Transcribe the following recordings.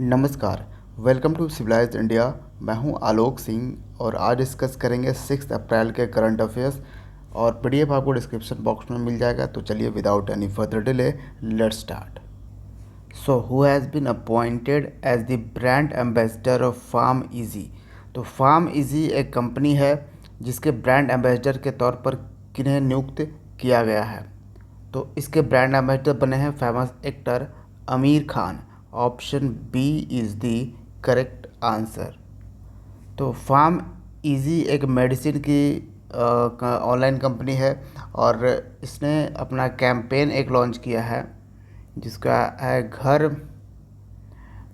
नमस्कार। Welcome to civilised India. मैं हूं आलोक सिंह और आज डिस्कस करेंगे 6 अप्रैल के करंट अफेयर्स और पीडीएफ आपको डिस्क्रिप्शन बॉक्स में मिल जाएगा। तो चलिए without any further delay let's start. So who has been appointed as the brand ambassador of PharmEasy. तो फार्म इजी एक कंपनी है जिसके ब्रांड एम्बेसडर के तौर पर किन्हें नियुक्त किया गया है। तो इसके ब्रांड एम्बेसडर बने हैं famous actor Aamir Khan. Option B is the correct answer. तो फार्म इजी एक मेडिसिन की ऑनलाइन कंपनी है और इसने अपना कैंपेन एक लॉन्च किया है जिसका है घर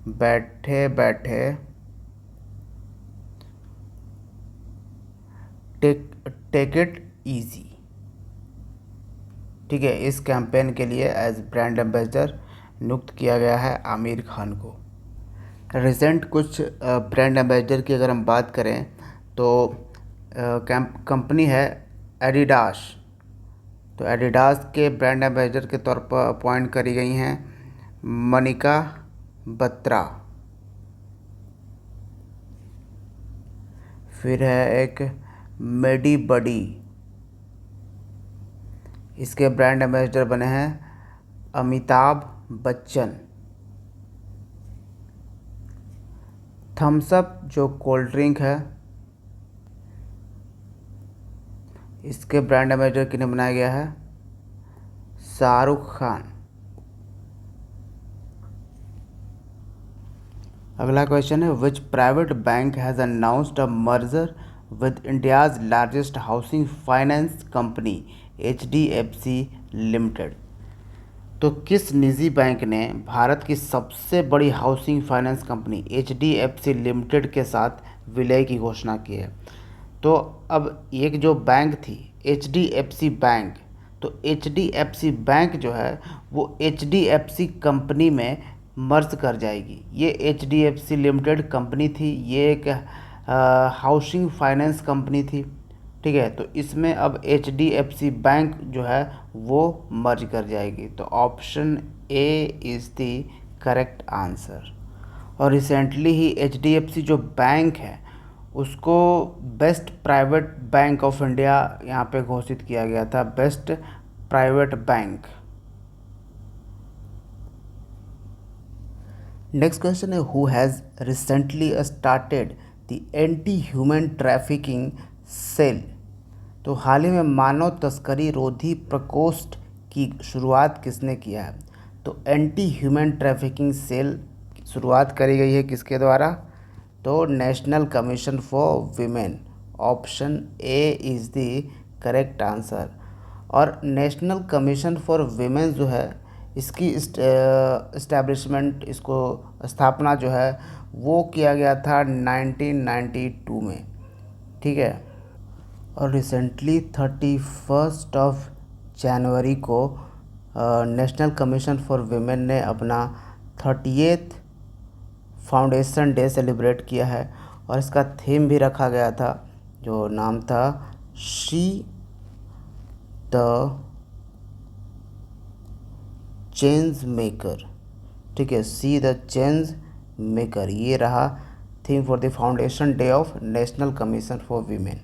बैठे बैठे टेक इट इजी। ठीक है, इस कैंपेन के लिए एज ब्रांड एम्बेसडर नियुक्त किया गया है आमिर खान को। रिसेंट कुछ ब्रांड एम्बेसडर की अगर हम बात करें तो कंपनी है एडिडास। तो एडिडास के ब्रांड एम्बेसडर के तौर पर अपॉइंट करी गई हैं मनिका बत्रा। फिर है एक मेडी बडी, इसके ब्रांड एम्बेसडर बने हैं अमिताभ बच्चन। थम्स अप जो कोल्ड ड्रिंक है इसके ब्रांड एम्बेसडर किन्हें बनाया गया है शाहरुख खान। अगला क्वेश्चन है which private bank has announced a merger with India's largest housing finance company HDFC limited. तो किस निजी बैंक ने भारत की सबसे बड़ी housing finance company HDFC limited के साथ विलय की घोषणा की है। तो अब एक जो बैंक थी HDFC बैंक, तो HDFC बैंक जो है वो HDFC कंपनी में मर्ज कर जाएगी। ये HDFC लिमिटेड कंपनी थी, ये एक हाउसिंग फाइनेंस कंपनी थी। ठीक है, तो इसमें अब HDFC बैंक जो है वो मर्ज कर जाएगी। तो option A is the correct answer. और रिसेंटली ही HDFC जो बैंक है उसको best private bank of India यहाँ पे घोषित किया गया था, best private bank. Next question है who has recently started the anti human trafficking cell. तो हाल ही में मानव तस्करी रोधी प्रकोष्ठ की शुरुआत किसने किया है। तो एंटी ह्यूमन ट्रैफिकिंग सेल की शुरुआत करी गई है किसके द्वारा, तो national Commission for women. Option A is the correct answer. और नेशनल कमीशन फॉर वीमेन जो है इसकी इस्टेब्लिशमेंट, इसको स्थापना जो है वो किया गया था 1992 में। ठीक है, और रिसेंटली 31 जनवरी को नेशनल कमीशन फॉर वीमेन ने अपना 30th फाउंडेशन डे सेलिब्रेट किया है और इसका थीम भी रखा गया था जो नाम था शी द चेंज मेकर। ठीक है, सी द चेंज मेकर, ये रहा theme for the foundation day of National Commission for Women.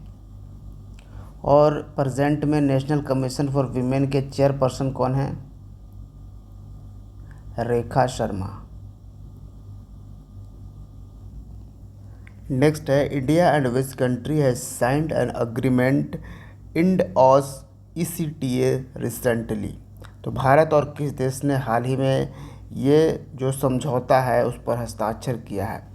और प्रेजेंट में नेशनल कमीशन फॉर वीमेन के चेयरपर्सन कौन हैं, रेखा शर्मा। नेक्स्ट है India and which country has signed an agreement Ind Aus ECTA recently. तो भारत और किस देश ने हाल ही में ये जो समझौता है उस पर हस्ताक्षर किया है।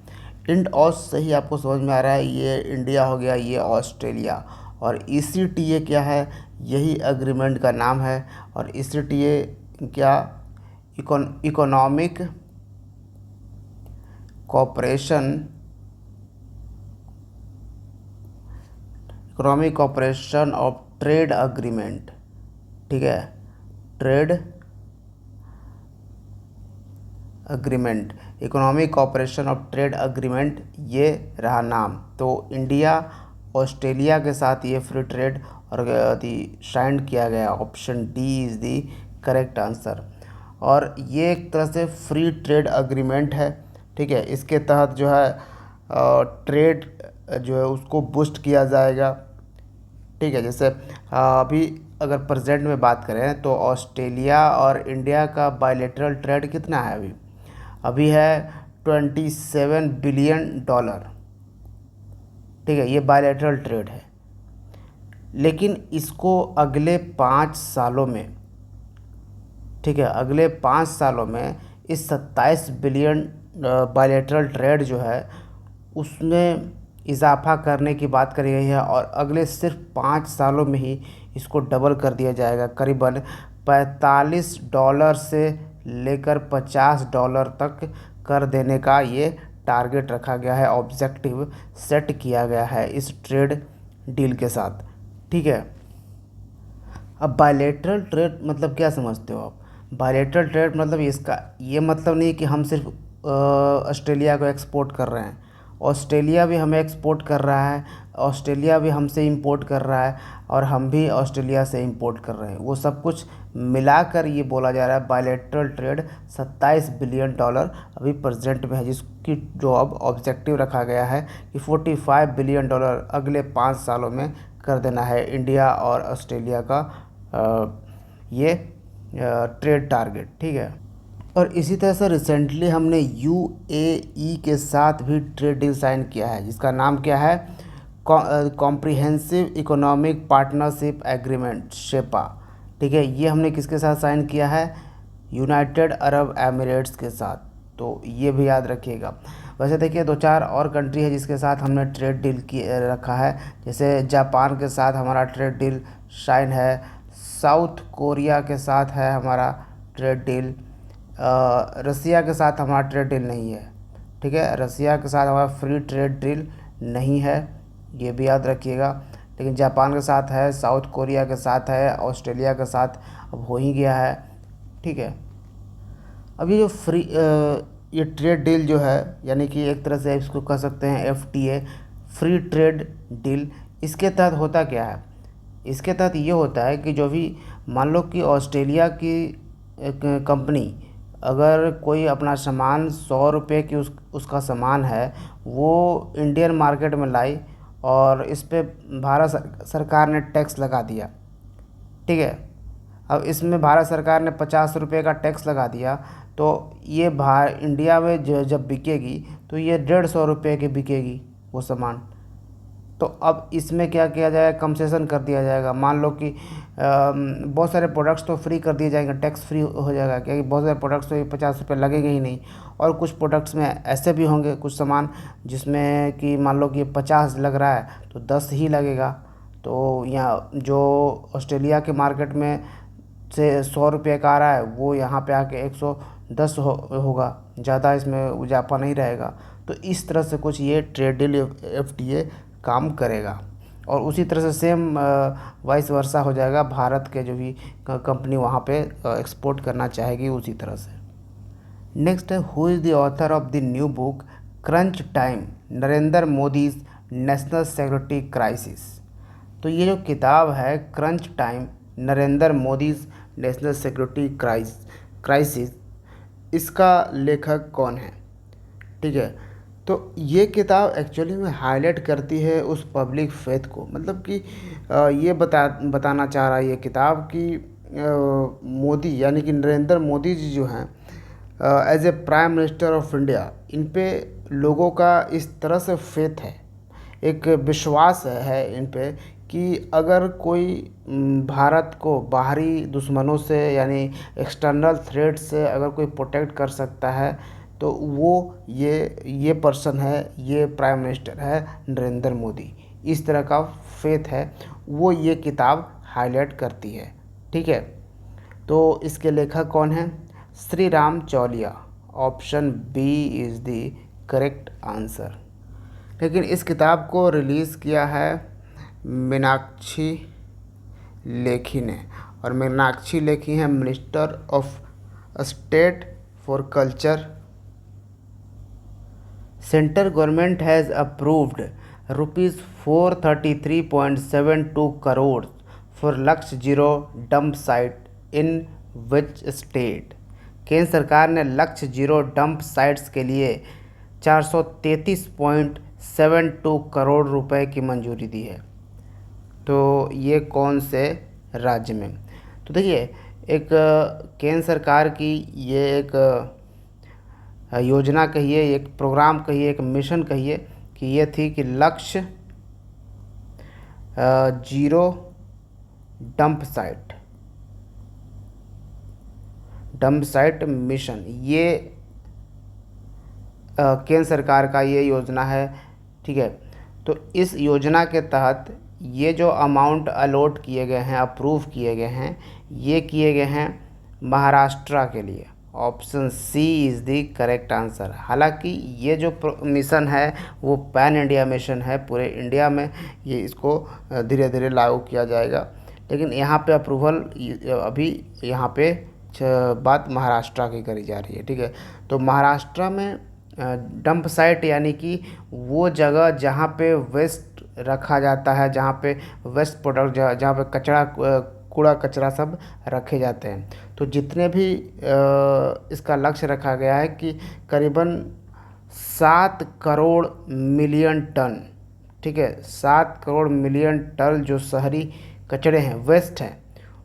इंड-ऑस से ही आपको समझ में आ रहा है ये इंडिया हो गया, ये ऑस्ट्रेलिया, और ECTA क्या है, यही एग्रीमेंट का नाम है। और ECTA क्या, economic cooperation of trade agreement. ठीक है, trade agreement, economic cooperation of trade agreement, ये रहा नाम। तो इंडिया ऑस्ट्रेलिया के साथ ये फ्री ट्रेड और साइन किया गया। Option D is the correct answer. और ये एक तरह से फ्री ट्रेड अग्रीमेंट है। ठीक है, इसके तहत जो है ट्रेड जो है उसको बूस्ट किया जाएगा। ठीक है, जैसे अभी अगर प्रेजेंट में बात करें तो ऑस्ट्रेलिया और इंडिया का बायलैटरल ट्रेड कितना है अभी? अभी है $27 बिलियन। ठीक है, ये बायलैटरल ट्रेड है। लेकिन इसको अगले 5 सालों में, ठीक है, अगले 5 सालों में इस 27 बिलियन बायलैटरल ट्रेड जो है उसमें इजाफा करने की बात करी गई है, और अगले सिर्फ 5 सालों में ही इसको डबल कर दिया जाएगा। करीबन $45 से लेकर $50 तक कर देने का ये टारगेट रखा गया है, ऑब्जेक्टिव सेट किया गया है इस ट्रेड डील के साथ। ठीक है, अब बायलैटरल ट्रेड मतलब क्या समझते हो आप? बायलैटरल ट्रेड मतलब इसका ये मतलब नहीं कि हम सिर्फ ऑस्ट्रेलिया को एक्सपोर्ट कर रहे हैं, ऑस्ट्रेलिया भी हमें एक्सपोर्ट कर रहा है, ऑस्ट्रेलिया भी हमसे इंपोर्ट कर रहा है, और हम भी ऑस्ट्रेलिया से इंपोर्ट कर रहे हैं। वो सब कुछ मिलाकर ये बोला जा रहा है बायलैटरल ट्रेड $27 बिलियन अभी प्रेजेंट में है, जिसकी जो अब ऑब्जेक्टिव रखा गया है कि $45 बिलियन अगले 5 सालों में कर देना है इंडिया और ऑस्ट्रेलिया का ये ट्रेड टारगेट। ठीक है, और इसी तरह से रिसेंटली हमने यूएई के साथ भी ट्रेड डील साइन किया है, जिसका नाम क्या है? Comprehensive economic partnership agreement, CEPA. ठीक है, ये हमने किसके साथ साइन किया है? यूनाइटेड अरब एमिरेट्स के साथ। तो ये भी याद रखिएगा। वैसे देखिए 2-4 और कंट्री है जिसके साथ हमने ट्रेड डील रखा है, जैसे जापान के साथ हमारा ट्रेड डील साइन है, साउथ कोरिया के साथ है हमारा ट्रेड डील, रसिया के साथ हमारा ट्रेड डील नहीं है। ठीक है, रसिया के साथ हमारा फ्री ट्रेड डील नहीं है, ये भी याद रखिएगा। लेकिन जापान के साथ है, साउथ कोरिया के साथ है, ऑस्ट्रेलिया के साथ अब हो ही गया है। ठीक है, अभी जो ये ट्रेड डील जो है, यानी कि एक तरह से इसको कह सकते हैं एफटीए, फ्री ट्रेड डील, इसके तहत होता क्या है? इसके तहत ये होता है कि जो भी मान लो कि ऑस्ट्रेलिया की एक कंपनी अगर कोई अपना सामान ₹100 की उसका सामान है, वो इंडियन मार्केट में लाई और इस पे भारत सरकार ने टैक्स लगा दिया। ठीक है, अब इसमें भारत सरकार ने ₹50 का टैक्स लगा दिया, तो ये इंडिया में जब बिकेगी तो ये ₹150 की बिकेगी वो सामान। तो अब इसमें क्या किया जाएगा? कंसेशन कर दिया जाएगा। मान लो कि बहुत सारे प्रोडक्ट्स तो फ्री कर दिए जाएंगे, टैक्स फ्री हो जाएगा, क्योंकि बहुत सारे प्रोडक्ट्स तो ये ₹50 लगेंगे ही नहीं। और कुछ प्रोडक्ट्स में ऐसे भी होंगे कुछ सामान जिसमें कि मान लो कि 50 लग रहा है तो 10 ही लगेगा। तो यहाँ जो ऑस्ट्रेलिया के मार्केट में से ₹100 का आ रहा है, वो यहाँ पे आके 110 होगा, ज़्यादा इसमें इजाफा नहीं रहेगा। तो इस तरह से कुछ ये ट्रेड डील एफटीए काम करेगा, और उसी तरह से सेम वाइस वर्सा हो जाएगा। भारत के जो भी कंपनी वहाँ पे एक्सपोर्ट करना चाहेगी उसी तरह से। नेक्स्ट है, who is the author of the new book crunch time Narendra Modi's national security crisis? तो ये जो किताब है crunch time Narendra Modi's national security crisis, इसका लेखक कौन है? ठीक है, तो ये किताब एक्चुअली में हाईलाइट करती है उस पब्लिक फेथ को, मतलब कि ये बताना चाह रहा है ये किताब कि मोदी यानी कि नरेंद्र मोदी जी जो हैं as a prime minister of India, इन पे लोगों का इस तरह से फेथ है, एक विश्वास है इन पे कि अगर कोई भारत को बाहरी दुश्मनों से यानी एक्सटर्नल थ्रेट से अगर कोई प्रोटेक्ट कर सकता है तो वो ये पर्सन है, ये प्राइम मिनिस्टर है नरेंद्र मोदी। इस तरह का फेथ है, वो ये किताब हाईलाइट करती है। ठीक है, तो इसके लेखक कौन हैं? Shri Ram Chaulia. Option B is the correct answer. लेकिन इस किताब को रिलीज़ किया है मीनाक्षी लेखी ने, और मीनाक्षी लेखी हैं minister of state for culture. Central government has approved ₹433.72 crore for Lakshya zero dump site in which state? केंद्र सरकार ने लक्ष्य जीरो डंप साइट्स के लिए 433.72 करोड़ रुपए की मंजूरी दी है। तो ये कौन से राज्य में? तो देखिए, एक केंद्र सरकार की ये एक योजना कहिए, एक प्रोग्राम कहिए, एक मिशन कहिए कि ये थी कि लक्ष्य जीरो डंप साइट मिशन, ये केंद्र सरकार का ये योजना है। ठीक है, तो इस योजना के तहत ये जो अमाउंट अलॉट किए गए हैं, अप्रूव किए गए हैं, ये किए गए हैं महाराष्ट्र के लिए। Option C is the correct answer. हालांकि ये जो मिशन है वो पैन इंडिया मिशन है, पूरे इंडिया में ये इसको धीरे धीरे लागू किया जाएगा, लेकिन यहाँ पे अप्रूवल अभी यहाँ पे बात महाराष्ट्र की करी जा रही है। ठीक है, तो महाराष्ट्र में डंप साइट यानी कि वो जगह जहाँ पे वेस्ट रखा जाता है, जहाँ पे वेस्ट प्रोडक्ट, जहाँ पे कचरा, कूड़ा कचरा सब रखे जाते हैं। तो जितने भी इसका लक्ष्य रखा गया है कि करीबन 7 करोड़ मिलियन टन, ठीक है, 7 करोड़ मिलियन टन जो शहरी कचरे हैं, वेस्ट हैं,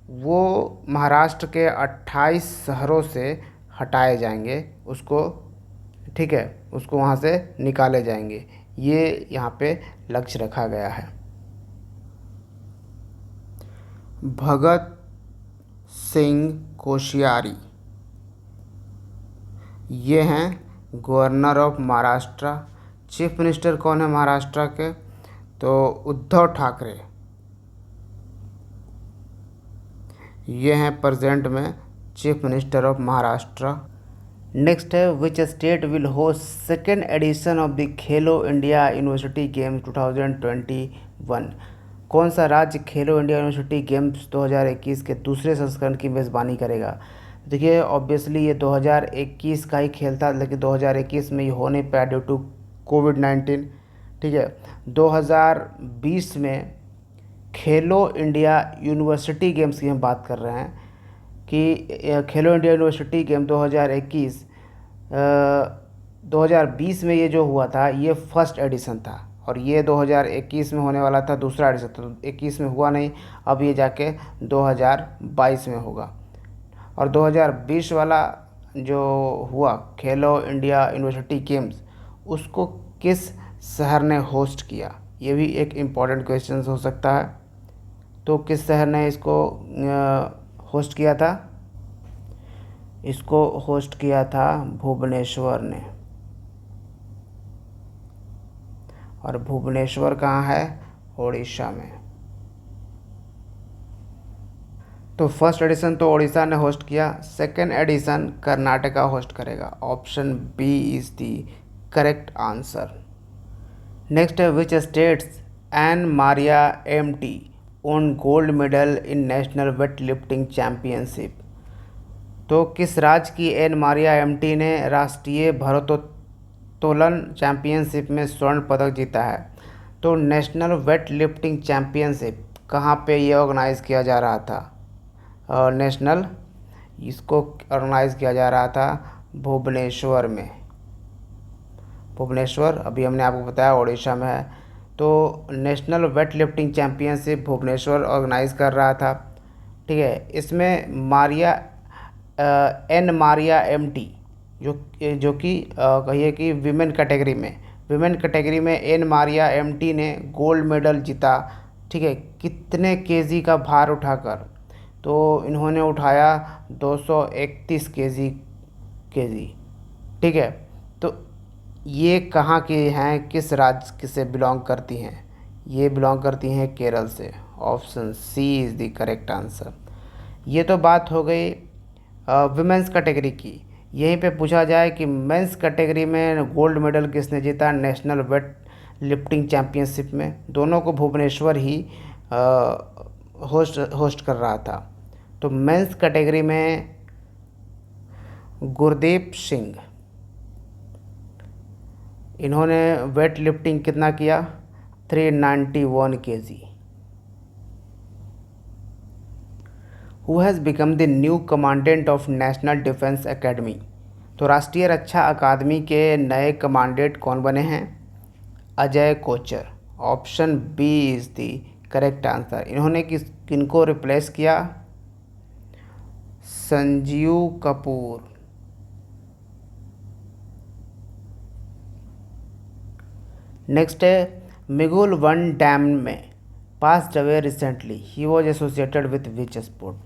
वो महाराष्ट्र के 28 शहरों से हटाए जाएंगे उसको। ठीक है, उसको वहाँ से निकाले जाएंगे, ये यहाँ पे लक्ष्य रखा गया है। भगत सिंह कोश्यारी ये हैं governor of Maharashtra. Chief minister कौन है महाराष्ट्र के? तो उद्धव ठाकरे ये हैं प्रेजेंट में chief minister of Maharashtra. Next है, which state will host second edition of the Khelo India university games 2021? कौन सा राज्य खेलो इंडिया यूनिवर्सिटी गेम्स 2021 के दूसरे संस्करण की मेज़बानी करेगा? देखिए, ऑब्वियसली ये 2021 का ही खेल था, लेकिन 2021 में ये हो नहीं पाया ड्यू टू कोविड-19। ठीक है, 2020 में खेलो इंडिया यूनिवर्सिटी गेम्स की हम बात कर रहे हैं कि खेलो इंडिया यूनिवर्सिटी गेम 2021 2020 में ये जो हुआ था ये फर्स्ट एडिशन था, और ये 2021 में होने वाला था दूसरा एडिशन। तो 21 में हुआ नहीं, अब ये जाके 2022 में होगा। और 2020 वाला जो हुआ खेलो इंडिया यूनिवर्सिटी गेम्स, उसको किस शहर ने होस्ट किया? ये भी एक इम्पॉर्टेंट क्वेश्चन हो सकता है। तो किस शहर ने इसको होस्ट किया था? इसको होस्ट किया था भुवनेश्वर ने। और भुवनेश्वर कहाँ है? ओडिशा में। तो फर्स्ट एडिशन तो ओडिशा ने होस्ट किया, सेकेंड एडिशन कर्नाटका होस्ट करेगा। Option B is the correct answer. Next है, which states Ann Maria M T won gold medal in national weight lifting championship? तो किस राज्य की एन मारिया एम.टी ने राष्ट्रीय भारोत्तोलन चैम्पियनशिप में स्वर्ण पदक जीता है? तो नेशनल वेट लिफ्टिंग चैम्पियनशिप कहाँ पे ये ऑर्गेनाइज़ किया जा रहा था? नेशनल इसको ऑर्गेनाइज़ किया जा रहा था भुवनेश्वर में। भुवनेश्वर अभी हमने आपको बताया ओडिशा में है। तो national weight lifting championship Bhubaneswar organise कर रहा था। ठीक है, इसमें एन मारिया एम.टी जो कि कहिए कि विमेन कैटेगरी में एन मारिया एम.टी ने गोल्ड मेडल जीता। ठीक है, कितने केजी का भार उठाकर? तो इन्होंने उठाया 231 केजी। ठीक है, तो ये कहाँ के हैं, किस राज्य से बिलोंग करती हैं? ये बिलोंग करती हैं केरल से। Option C is the correct answer. ये तो बात हो गई विमेंस कैटेगरी की। यहीं पे पूछा जाए कि मेंस कैटेगरी में गोल्ड मेडल किसने जीता नेशनल वेट लिफ्टिंग चैम्पियनशिप में? दोनों को भुवनेश्वर ही होस्ट कर रहा था। तो मेंस कैटेगरी में गुरदीप सिंह, इन्होंने वेट लिफ्टिंग कितना किया? 391 KG. Who has become the new commandant of national defence academy? तो तो राष्ट्रीय रक्षा अकादमी के नए कमांडेंट कौन बने हैं? Ajay Kochar. Option B is the correct answer. इन्होंने किनको रिप्लेस किया? संजीव कपूर। नेक्स्ट है मेगुल वन डैम में passed away recently, he was associated with which sport.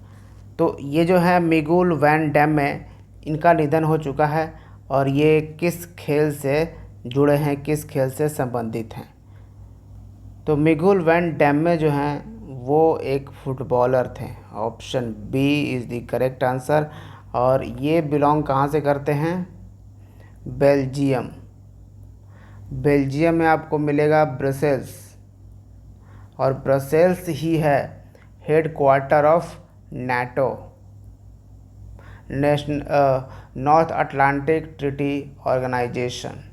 तो ये जो है मेगुल वैन डैम में इनका निधन हो चुका है और ये किस खेल से जुड़े हैं, किस खेल से संबंधित हैं? तो मेगुल वैन डैम में जो हैं वो एक फुटबॉलर थे। Option B is the correct answer. और ये बिलोंग कहाँ से करते हैं? बेल्जियम। बेल्जियम में आपको मिलेगा ब्रसेल्स, और ब्रसेल्स ही है head quarter of NATO, North Atlantic Treaty Organisation.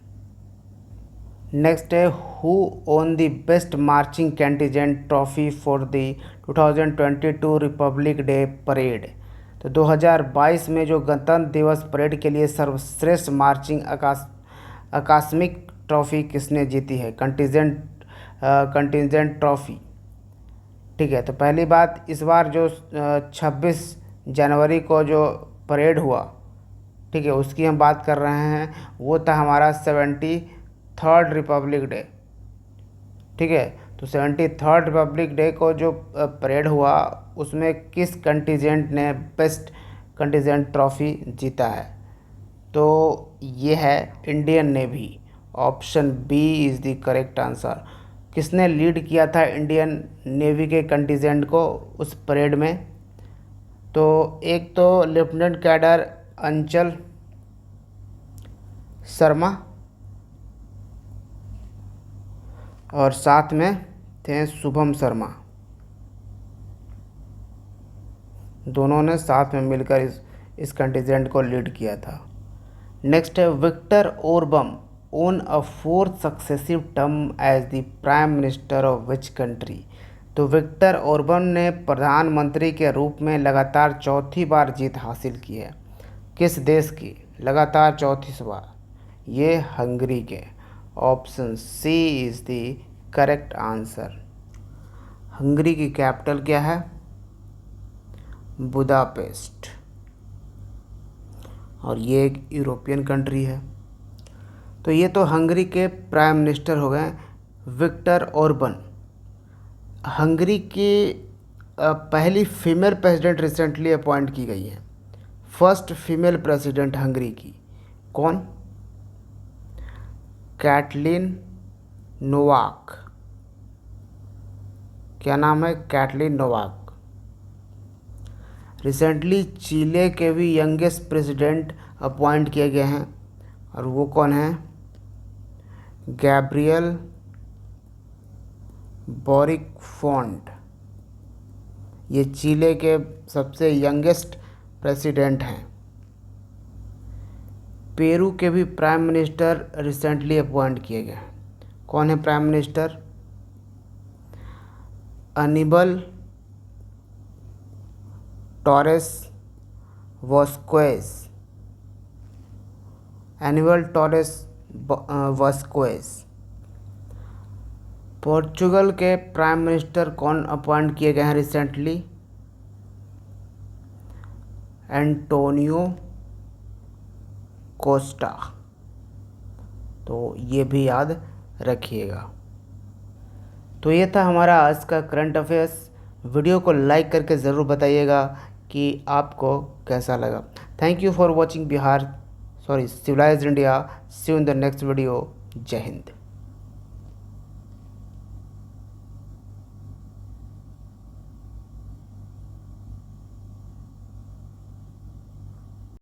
Next है who won the best marching contingent trophy for the 2022 Republic Day parade. तो 2022 में जो गणतंत्र दिवस परेड के लिए सर्वश्रेष्ठ मार्चिंग अकादमिक ट्रॉफी किसने जीती है? Contingent trophy. ठीक है, तो पहली बात, इस बार जो 26 जनवरी को जो परेड हुआ, ठीक है, उसकी हम बात कर रहे हैं, वो था हमारा 73rd रिपब्लिक डे। ठीक है, तो 73rd रिपब्लिक डे को जो परेड हुआ उसमें किस कंटिजेंट ने बेस्ट कंटिजेंट ट्रॉफी जीता है? तो ये है Indian Navy. Option B is the correct answer. किसने लीड किया था इंडियन नेवी के कंटिजेंट को उस परेड में? तो एक तो लेफ्टिनेंट कैडर अंचल शर्मा और साथ में थे शुभम शर्मा। दोनों ने साथ में मिलकर इस कंटिजेंट को लीड किया था। नेक्स्ट है Viktor Orban won a 4th successive term as the prime minister of which country. तो विक्टर ओरबन ने प्रधानमंत्री के रूप में लगातार चौथी बार जीत हासिल की है। किस देश की लगातार चौथी बार? ये हंगरी के। Option C is the correct answer. Hungary की कैपिटल क्या है? बुदापेस्ट, और ये एक यूरोपियन कंट्री है। तो ये तो हंगरी के प्राइम मिनिस्टर हो गए विक्टर ओरबन। हंगरी की पहली फीमेल प्रेसिडेंट रिसेंटली अपॉइंट की गई है। फर्स्ट फीमेल प्रेसिडेंट हंगरी की कौन? Katalin Novak. क्या नाम है? Katalin Novak. रिसेंटली चिले के भी यंगेस्ट प्रेसिडेंट अपॉइंट किए गए हैं, और वो कौन है? Gabriel boric font. ये चिले के सबसे यंगेस्ट प्रेसिडेंट हैं। पेरू के भी प्राइम मिनिस्टर रिसेंटली अपॉइंट किए गए हैं। कौन है prime minister? Anibal Torres Vasquez. Anibal Torres Vasquez. Portugal के प्राइम मिनिस्टर कौन अपॉइंट किए गए हैं रिसेंटली? Antonio Costa. तो ये भी याद रखिएगा। तो ये था हमारा आज का करंट अफेयर्स। वीडियो को लाइक करके ज़रूर बताइएगा कि आपको कैसा लगा। Thank you for watching civilised India. See you in the next video. जय हिंद।